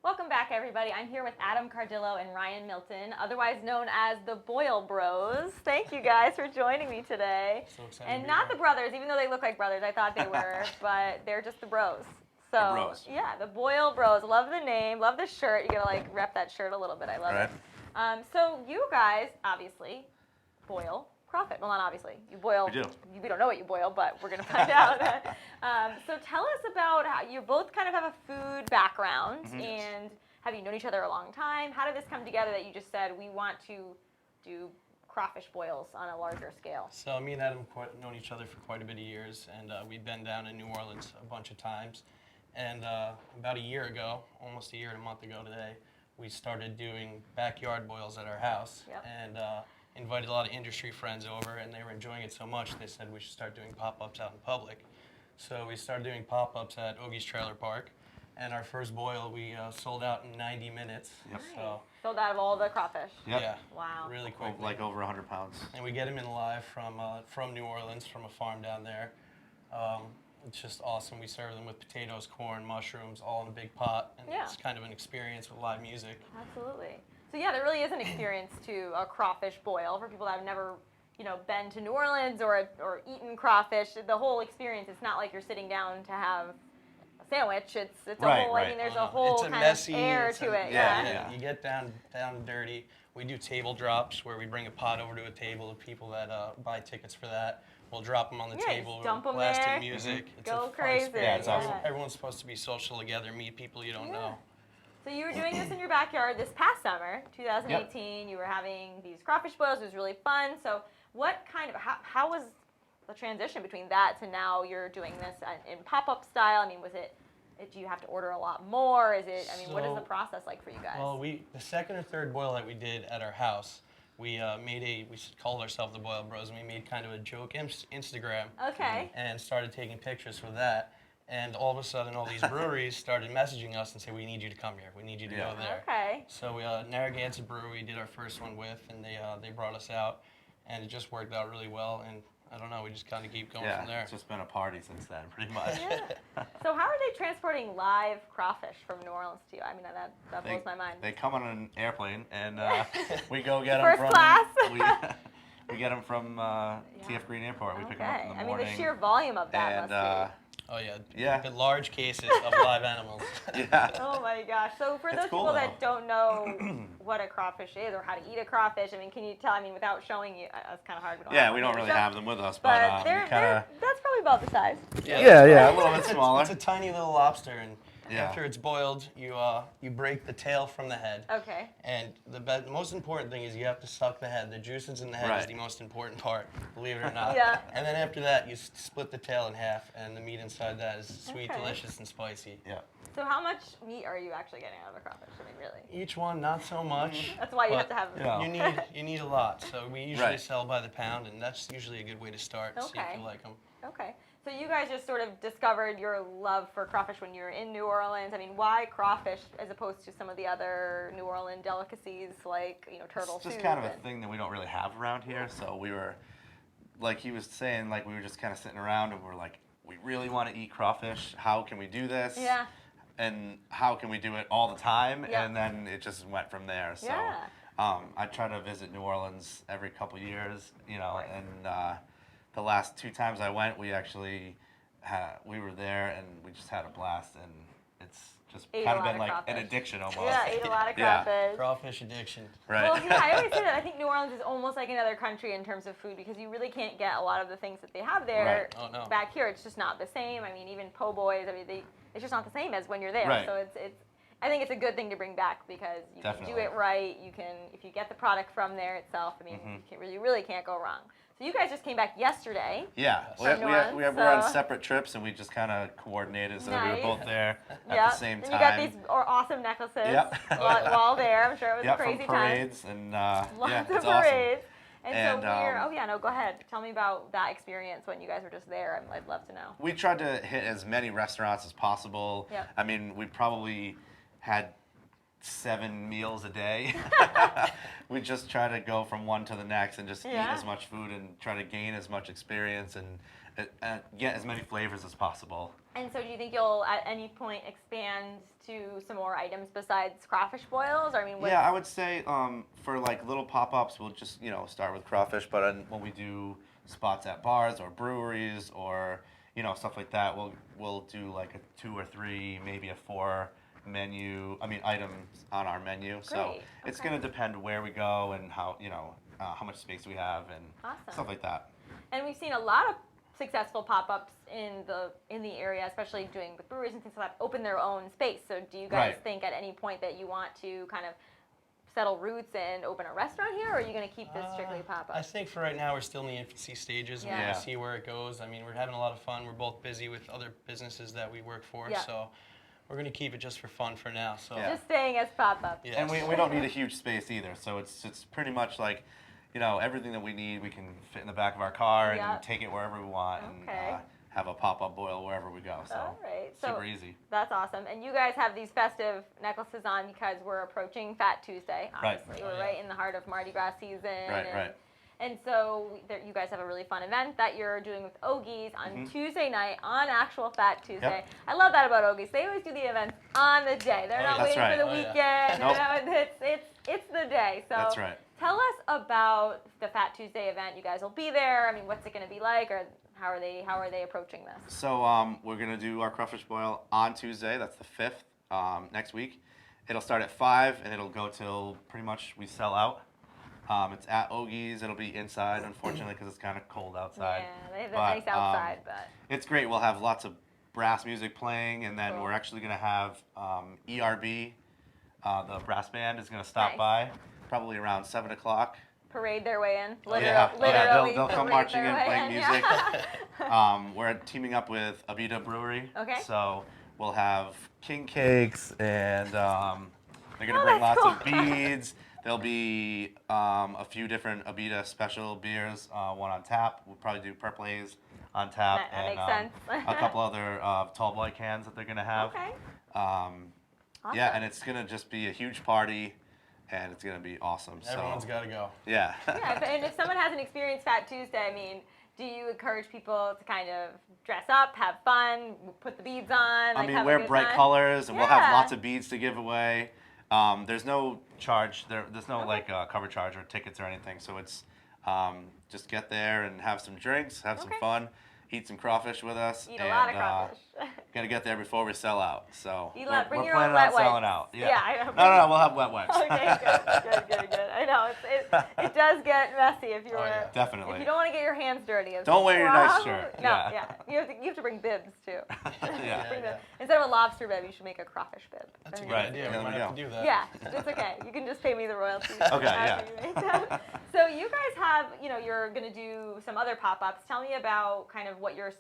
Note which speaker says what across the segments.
Speaker 1: Welcome back, everybody. I'm here with Adam Cardillo and Ryan Milton, otherwise known as the Boyle Bros. Thank you guys for joining me today.
Speaker 2: So excited
Speaker 1: And
Speaker 2: to be
Speaker 1: not
Speaker 2: here.
Speaker 1: the brothers, even though they look like brothers. I thought they were, but they're just the bros. So,
Speaker 3: The bros.
Speaker 1: yeah, the Boyle Bros. Love the name, love the shirt. You gotta like rep that shirt a little bit. I love it. So you guys, obviously, boil crawfish. Well, not obviously. You boil.
Speaker 3: We do.
Speaker 1: We don't know what you boil, but we're gonna find out. So tell us about how you both kind of have a food background, and have you known each other a long time? How did this come together that you just said we want to do crawfish boils on a larger scale?
Speaker 2: So me and Adam known each other for quite a bit of years, and we've been down in New Orleans a bunch of times. And about a year ago, almost a year and a month ago today, we started doing backyard boils at our house, and invited a lot of industry friends over, and they were enjoying it so much they said we should start doing pop-ups out in public. So we started doing pop-ups at Ogie's Trailer Park, and our first boil we sold out in 90 minutes.
Speaker 3: Yep.
Speaker 2: So
Speaker 1: Sold out of all the crawfish.
Speaker 3: Yep.
Speaker 2: yeah,
Speaker 1: Wow.
Speaker 2: really quick.
Speaker 3: Like over 100 pounds.
Speaker 2: And we get them in live from New Orleans, from a farm down there. It's just awesome. We serve them with potatoes, corn, mushrooms, all in a big pot, and it's kind of an experience with live music.
Speaker 1: Absolutely. So yeah, there really is an experience to a crawfish boil for people that have never, been to New Orleans or eaten crawfish. The whole experience, it's not like you're sitting down to have a sandwich. It's a whole. I mean, there's a whole
Speaker 2: it's a
Speaker 1: kind
Speaker 2: messy,
Speaker 1: of air to it.
Speaker 3: Yeah.
Speaker 2: You get down and dirty. We do table drops where we bring a pot over to a table of people that buy tickets for that. We'll drop them on the table,
Speaker 1: dump them
Speaker 2: blasting
Speaker 1: there.
Speaker 2: music. It's
Speaker 1: Go
Speaker 2: a fun
Speaker 1: crazy.
Speaker 2: experience.
Speaker 3: Yeah, it's awesome.
Speaker 2: Everyone's supposed to be social together, meet people you don't know.
Speaker 1: So you were doing this in your backyard this past summer, 2018. You were having these crawfish boils. It was really fun. So how was the transition between that to now you're doing this in pop-up style? I mean, do you have to order a lot more? What is the process like for you guys?
Speaker 2: Well, the second or third boil that we did at our house, we called ourselves the Boyle Bros, and we made kind of a joke Instagram.
Speaker 1: Okay.
Speaker 2: And started taking pictures for that. And all of a sudden, all these breweries started messaging us and say, "We need you to come here. We need you to go there."
Speaker 1: Okay.
Speaker 2: So Narragansett Brewery did our first one with, and they brought us out, and it just worked out really well. And I don't know, we just kind of keep going from there.
Speaker 3: It's just been a party since then, pretty much.
Speaker 1: So how are they transporting live crawfish from New Orleans to you? I mean, that blows my mind.
Speaker 3: They come on an airplane, and we go get them
Speaker 1: First
Speaker 3: from
Speaker 1: class?
Speaker 3: we get them from TF Green Airport. We pick them up in the morning.
Speaker 1: I mean, the sheer volume of that must be.
Speaker 2: Oh yeah,
Speaker 3: Yeah.
Speaker 2: The large cases of live animals.
Speaker 3: Yeah.
Speaker 1: Oh my gosh! So for those
Speaker 3: cool,
Speaker 1: people that don't know what a crawfish is or how to eat a crawfish, I mean, can you tell? I mean, without showing you, that's kind of hard.
Speaker 3: We don't really have them with us,
Speaker 1: But
Speaker 3: but
Speaker 1: that's probably about the size.
Speaker 3: a little bit smaller.
Speaker 2: It's a tiny little lobster, and
Speaker 3: Yeah.
Speaker 2: after it's boiled, you break the tail from the head.
Speaker 1: Okay.
Speaker 2: And the most important thing is you have to suck the head. The juices in the head is the most important part, believe it or not.
Speaker 1: Yeah.
Speaker 2: And then after that, you split the tail in half, and the meat inside that is sweet, delicious, and spicy.
Speaker 3: Yeah.
Speaker 1: So how much meat are you actually getting out of a crawfish? I mean, really?
Speaker 2: Each one, not so much.
Speaker 1: That's why you have
Speaker 2: but
Speaker 1: to have.
Speaker 2: You need a lot. So we usually sell by the pound, and that's usually a good way to start. See if you like them.
Speaker 1: Okay. So you guys just sort of discovered your love for crawfish when you were in New Orleans. I mean, why crawfish as opposed to some of the other New Orleans delicacies like, turtle soup?
Speaker 3: It's just kind of a thing that we don't really have around here. So we were, like he was saying, we were just kind of sitting around and we're like, we really want to eat crawfish. How can we do this?
Speaker 1: Yeah.
Speaker 3: And how can we do it all the time?
Speaker 1: Yeah.
Speaker 3: And then it just went from there. So I try to visit New Orleans every couple years, and the last 2 times I went, we actually we were there and we just had a blast, and it's just kind of been like an addiction almost.
Speaker 1: Yeah, ate a lot of crawfish.
Speaker 2: Crawfish addiction.
Speaker 3: Right.
Speaker 1: Well, I always say that I think New Orleans is almost like another country in terms of food because you really can't get a lot of the things that they have there back here. It's just not the same. I mean, even po' boys, it's just not the same as when you're there.
Speaker 3: Right.
Speaker 1: So I think it's a good thing to bring back because you
Speaker 3: Definitely.
Speaker 1: can do it right. You can, if you get the product from there itself, I mean, you really can't go wrong. So you guys just came back yesterday.
Speaker 3: Yeah, we were on separate trips and we just kind of coordinated so we were both there at the same time.
Speaker 1: And you got these awesome necklaces while there. I'm sure it was a crazy
Speaker 3: from parades
Speaker 1: time.
Speaker 3: and
Speaker 1: Lots of
Speaker 3: it's
Speaker 1: parades.
Speaker 3: awesome.
Speaker 1: And so go ahead. Tell me about that experience when you guys were just there. I'd love to know.
Speaker 3: We tried to hit as many restaurants as possible.
Speaker 1: Yep.
Speaker 3: I mean, we probably had 7 meals a day. We just try to go from one to the next and just eat as much food and try to gain as much experience and get as many flavors as possible.
Speaker 1: And so do you think you'll at any point expand to some more items besides crawfish boils? Or, I mean,
Speaker 3: Yeah, I would say for like little pop-ups, we'll just start with crawfish. But when we do spots at bars or breweries or stuff like that, we'll do like a 2 or 3, maybe a 4 items on our menu.
Speaker 1: Great.
Speaker 3: So it's going to depend where we go and how how much space we have and stuff like that.
Speaker 1: And we've seen a lot of successful pop-ups in the area, especially doing with breweries and things like that, open their own space. So do you guys think at any point that you want to kind of settle roots and open a restaurant here, or are you going to keep this strictly pop-up?
Speaker 2: I think for right now we're still in the infancy stages and we're going to see where it goes. I mean, we're having a lot of fun. We're both busy with other businesses that we work for, so we're going to keep it just for fun for now. So
Speaker 1: just staying as pop-up.
Speaker 2: Yes.
Speaker 3: And we don't need a huge space either, so it's pretty much like everything that we need we can fit in the back of our car and take it wherever we want and have a pop-up boil wherever we go. So
Speaker 1: all right.
Speaker 3: super easy.
Speaker 1: That's awesome. And you guys have these festive necklaces on because we're approaching Fat Tuesday, obviously. We're right in the heart of Mardi Gras season.
Speaker 3: Right.
Speaker 1: And so you guys have a really fun event that you're doing with Ogies on Tuesday night on actual Fat Tuesday.
Speaker 3: Yep.
Speaker 1: I love that about Ogies. They always do the events on the day. They're not waiting for the weekend.
Speaker 3: Nope.
Speaker 1: It's the day. So
Speaker 3: that's right.
Speaker 1: Tell us about the Fat Tuesday event. You guys will be there. I mean, what's it going to be like, or how are they approaching this?
Speaker 3: So we're going to do our crawfish boil on Tuesday. That's the 5th, next week. It'll start at 5 and it'll go till pretty much we sell out. It's at Ogie's. It'll be inside, unfortunately, because it's kind of cold outside.
Speaker 1: Yeah, they have a nice outside, but
Speaker 3: it's great. We'll have lots of brass music playing, and then we're actually going to have ERB, the brass band, is going to stop by probably around 7 o'clock.
Speaker 1: Parade their way in.
Speaker 3: Literally, they'll come marching in, playing
Speaker 1: in.
Speaker 3: music. We're teaming up with Abita Brewery.
Speaker 1: Okay.
Speaker 3: So we'll have king cakes, and they're going to bring lots of beads. There'll be a few different Abita special beers, one on tap. We'll probably do Purple Haze on tap.
Speaker 1: That
Speaker 3: and
Speaker 1: makes sense.
Speaker 3: a couple other tall boy cans that they're going to have.
Speaker 1: Okay.
Speaker 3: Awesome. Yeah, and it's going to just be a huge party, and it's going to be awesome.
Speaker 2: Everyone's got to go.
Speaker 3: Yeah.
Speaker 1: And if someone hasn't experienced Fat Tuesday, I mean, do you encourage people to kind of dress up, have fun, put the beads on?
Speaker 3: I mean, wear bright colors, and we'll have lots of beads to give away. There's no charge. There's no cover charge or tickets or anything. So it's just get there and have some drinks, have some fun, eat some crawfish with us.
Speaker 1: Eat a lot of crawfish.
Speaker 3: Gotta get there before we sell out. So
Speaker 1: bring
Speaker 3: we're
Speaker 1: your own
Speaker 3: planning
Speaker 1: wet
Speaker 3: on
Speaker 1: wipes.
Speaker 3: selling out.
Speaker 1: Yeah.
Speaker 3: No, we'll have wet wipes.
Speaker 1: Okay, good. I know it does get messy if you're
Speaker 3: definitely.
Speaker 1: If you don't want to get your hands dirty.
Speaker 3: Don't wear your nice shirt.
Speaker 1: No, You have to bring bibs too.
Speaker 3: Yeah.
Speaker 1: Instead of a lobster bib, you should make a crawfish bib.
Speaker 2: That's a good idea. We might have to do that.
Speaker 1: Yeah, it's okay. You can just pay me the royalties.
Speaker 3: Okay,
Speaker 1: after you make that. So you guys have, you're going to do some other pop-ups. Tell me about kind of what your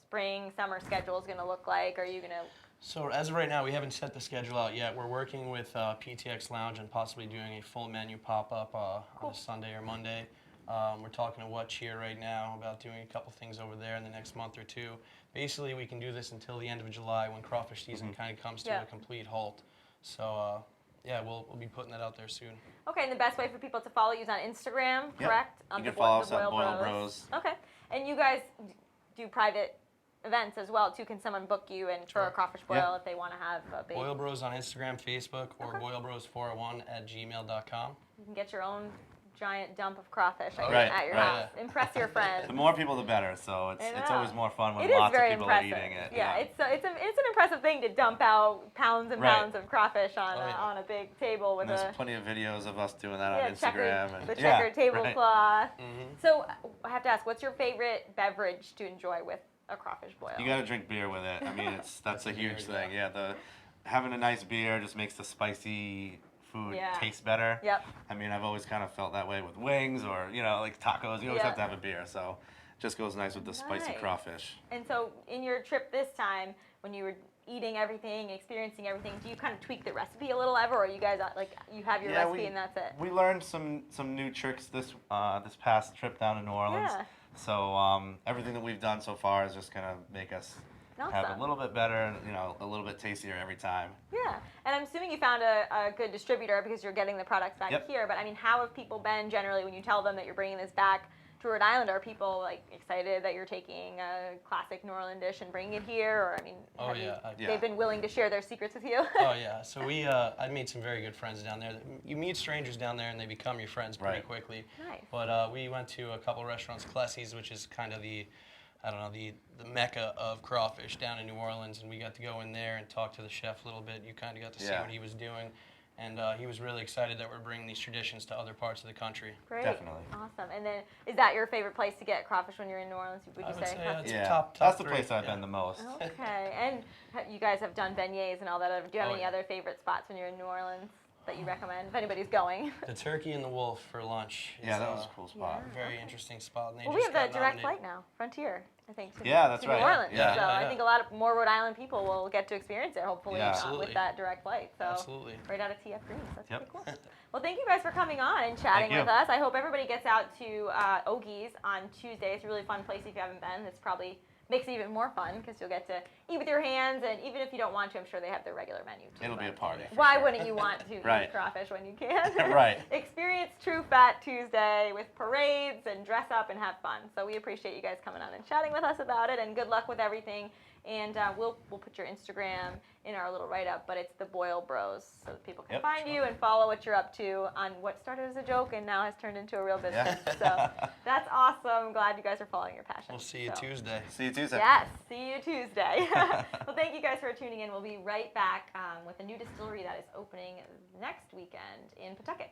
Speaker 1: spring, summer schedule is going to look like. Are you going to...
Speaker 2: So as of right now, we haven't set the schedule out yet. We're working with PTX Lounge and possibly doing a full menu pop-up on a Sunday or Monday. We're talking to What Cheer right now about doing a couple things over there in the next month or two. Basically, we can do this until the end of July when crawfish season kind of comes to a complete halt. So we'll be putting that out there soon.
Speaker 1: Okay, and the best way for people to follow you is on Instagram, correct?
Speaker 3: You can follow us at Boil Bros.
Speaker 1: Okay, and you guys do private events as well too. Can someone book you and for a crawfish boil if they want to have a big...
Speaker 2: Boil Bros on Instagram, Facebook, or boilbros401@gmail.com.
Speaker 1: You can get your own giant dump of crawfish
Speaker 3: at
Speaker 1: your house. Impress your friends.
Speaker 3: The more people, the better. So it's always more fun when
Speaker 1: it
Speaker 3: lots of
Speaker 1: very
Speaker 3: people
Speaker 1: impressive.
Speaker 3: are eating it.
Speaker 1: Yeah, it's an impressive thing to dump out pounds and pounds of crawfish on a big table with
Speaker 3: and there's plenty of videos of us doing that on
Speaker 1: checkered,
Speaker 3: Instagram.
Speaker 1: The checkered tablecloth.
Speaker 2: Mm-hmm.
Speaker 1: So I have to ask, what's your favorite beverage to enjoy with a crawfish boil?
Speaker 3: You got to drink beer with it. I mean, that's a huge thing. Yeah, having a nice beer just makes the spicy food taste better.
Speaker 1: Yep.
Speaker 3: I mean, I've always kind of felt that way with wings or like tacos. You always have to have a beer, so it just goes nice with the spicy crawfish.
Speaker 1: And so, in your trip this time, when you were eating everything, experiencing everything, do you kind of tweak the recipe a little ever, or you guys you have your recipe and that's it?
Speaker 3: We learned some new tricks this past trip down to New Orleans.
Speaker 1: Yeah.
Speaker 3: So everything that we've done so far is just gonna make us
Speaker 1: Awesome.
Speaker 3: have a little bit better and, you know, a little bit tastier every time.
Speaker 1: Yeah, and I'm assuming you found a good distributor because you're getting the products back
Speaker 3: Yep.
Speaker 1: here. But I mean, how have people been generally when you tell them that you're bringing this back to Rhode Island? Are people like excited that you're taking a classic New Orleans dish and bringing it here? Or I mean,
Speaker 2: Oh,
Speaker 1: have
Speaker 2: yeah.
Speaker 1: they've been willing to share their secrets with you?
Speaker 2: Oh yeah, so I made some very good friends down there. You meet strangers down there and they become your friends pretty
Speaker 3: Right.
Speaker 2: quickly.
Speaker 1: Nice.
Speaker 2: But we went to a couple restaurants, Clessy's, which is kind of the mecca of crawfish down in New Orleans, and we got to go in there and talk to the chef a little bit. You kind of got to see
Speaker 3: Yeah.
Speaker 2: what he was doing, and he was really excited that we're bringing these traditions to other parts of the country.
Speaker 1: Great.
Speaker 3: Definitely.
Speaker 1: Awesome. And then, is that your favorite place to get crawfish when you're in New Orleans? Would you
Speaker 2: I would say
Speaker 1: Crawfish?
Speaker 2: it's
Speaker 3: Yeah,
Speaker 2: top
Speaker 3: that's the
Speaker 2: 3,
Speaker 3: place I've
Speaker 2: yeah.
Speaker 3: been the most.
Speaker 1: Okay. And you guys have done beignets and all that. Do you have
Speaker 2: Oh,
Speaker 1: any
Speaker 2: yeah.
Speaker 1: other favorite spots when you're in New Orleans that you recommend if anybody's going?
Speaker 2: The turkey and the wolf for lunch.
Speaker 3: Yeah,
Speaker 2: is,
Speaker 3: that was a cool spot.
Speaker 2: a very interesting spot. And they
Speaker 1: Well, we
Speaker 2: just
Speaker 1: have the
Speaker 2: got
Speaker 1: direct
Speaker 2: nominated.
Speaker 1: flight now, Frontier, I think. To,
Speaker 3: Yeah, that's
Speaker 1: to
Speaker 3: right.
Speaker 1: New Orleans.
Speaker 3: Yeah.
Speaker 1: So
Speaker 2: Yeah,
Speaker 1: I
Speaker 2: yeah.
Speaker 1: think a lot of more Rhode Island people will get to experience it, hopefully,
Speaker 3: Yeah.
Speaker 1: with
Speaker 2: Absolutely.
Speaker 1: that direct flight. So
Speaker 2: Absolutely.
Speaker 1: right out of TF Greens. That's
Speaker 3: Yep.
Speaker 1: pretty cool. Well, thank you guys for coming on and chatting
Speaker 3: Thank you.
Speaker 1: with us. I hope everybody gets out to Ogie's on Tuesday. It's a really fun place if you haven't been. It's probably makes it even more fun because you'll get to eat with your hands, and even if you don't want to, I'm sure they have their regular menu too.
Speaker 3: It'll be a
Speaker 1: but
Speaker 3: party. for
Speaker 1: why
Speaker 3: sure.
Speaker 1: wouldn't you want to
Speaker 3: Right.
Speaker 1: eat crawfish when you can?
Speaker 3: Right.
Speaker 1: Experience True Fat Tuesday with parades and dress up and have fun. So we appreciate you guys coming on and chatting with us about it, and good luck with everything. And we'll put your Instagram in our little write-up, but it's the Boyle Bros, so that people can
Speaker 3: Yep.
Speaker 1: find you and follow what you're up to on what started as a joke and now has turned into a real business. So that's awesome. I'm glad you guys are following your passion.
Speaker 2: We'll see you
Speaker 1: So-
Speaker 2: Tuesday.
Speaker 3: See you Tuesday.
Speaker 1: Yes, see you Tuesday. Well, thank you guys for tuning in. We'll be right back with a new distillery that is opening next weekend in Pawtucket.